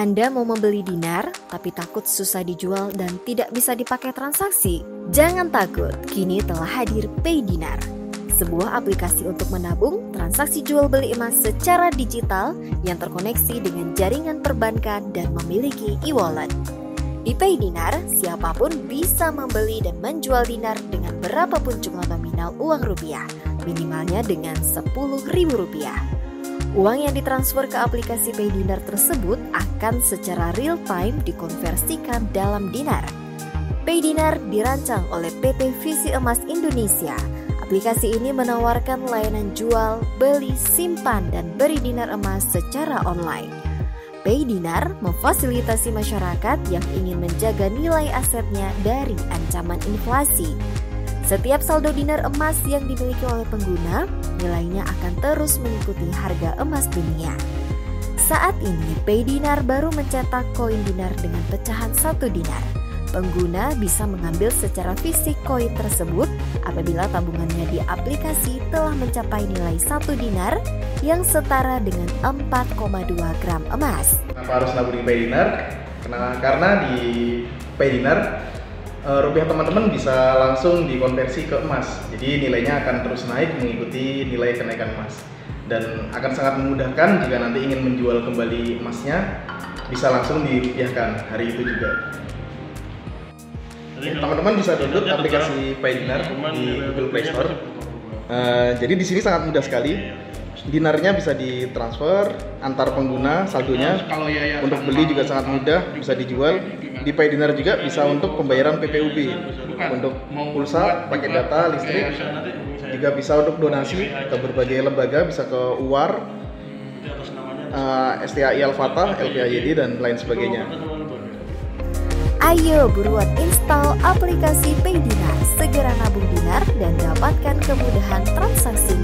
Anda mau membeli dinar, tapi takut susah dijual dan tidak bisa dipakai transaksi? Jangan takut, kini telah hadir PayDinar. Sebuah aplikasi untuk menabung transaksi jual beli emas secara digital yang terkoneksi dengan jaringan perbankan dan memiliki e-wallet. Di PayDinar, siapapun bisa membeli dan menjual dinar dengan berapapun jumlah nominal uang rupiah, minimalnya dengan Rp10.000. Uang yang ditransfer ke aplikasi PayDinar tersebut akan secara real time dikonversikan dalam dinar. PayDinar dirancang oleh PT Visi Emas Indonesia. Aplikasi ini menawarkan layanan jual, beli, simpan, dan beri dinar emas secara online. PayDinar memfasilitasi masyarakat yang ingin menjaga nilai asetnya dari ancaman inflasi. Setiap saldo dinar emas yang dimiliki oleh pengguna, nilainya akan terus mengikuti harga emas dunia. Saat ini, PayDinar baru mencetak koin dinar dengan pecahan 1 dinar. Pengguna bisa mengambil secara fisik koin tersebut apabila tabungannya di aplikasi telah mencapai nilai 1 dinar yang setara dengan 4,2 gram emas. Kenapa harus nabung di PayDinar? Karena di PayDinar rupiah teman-teman bisa langsung dikonversi ke emas, jadi nilainya akan terus naik mengikuti nilai kenaikan emas, dan akan sangat memudahkan jika nanti ingin menjual kembali emasnya, bisa langsung dirupiahkan hari itu juga. Teman-teman bisa download aplikasi PayDinar di Google Play Store. Jadi di sini sangat mudah sekali. Dinarnya bisa ditransfer antar pengguna, saldonya untuk beli juga sangat mudah, bisa dijual. Di PayDinar juga bisa untuk pembayaran PPUB, untuk pulsa, paket data, listrik, juga bisa untuk donasi ke berbagai lembaga, bisa ke UAR, STAI Al-Fatah, LPAYD, dan lain sebagainya. Ayo buruan install aplikasi PayDinar, segera nabung dinar dan dapatkan kemudahan transaksi.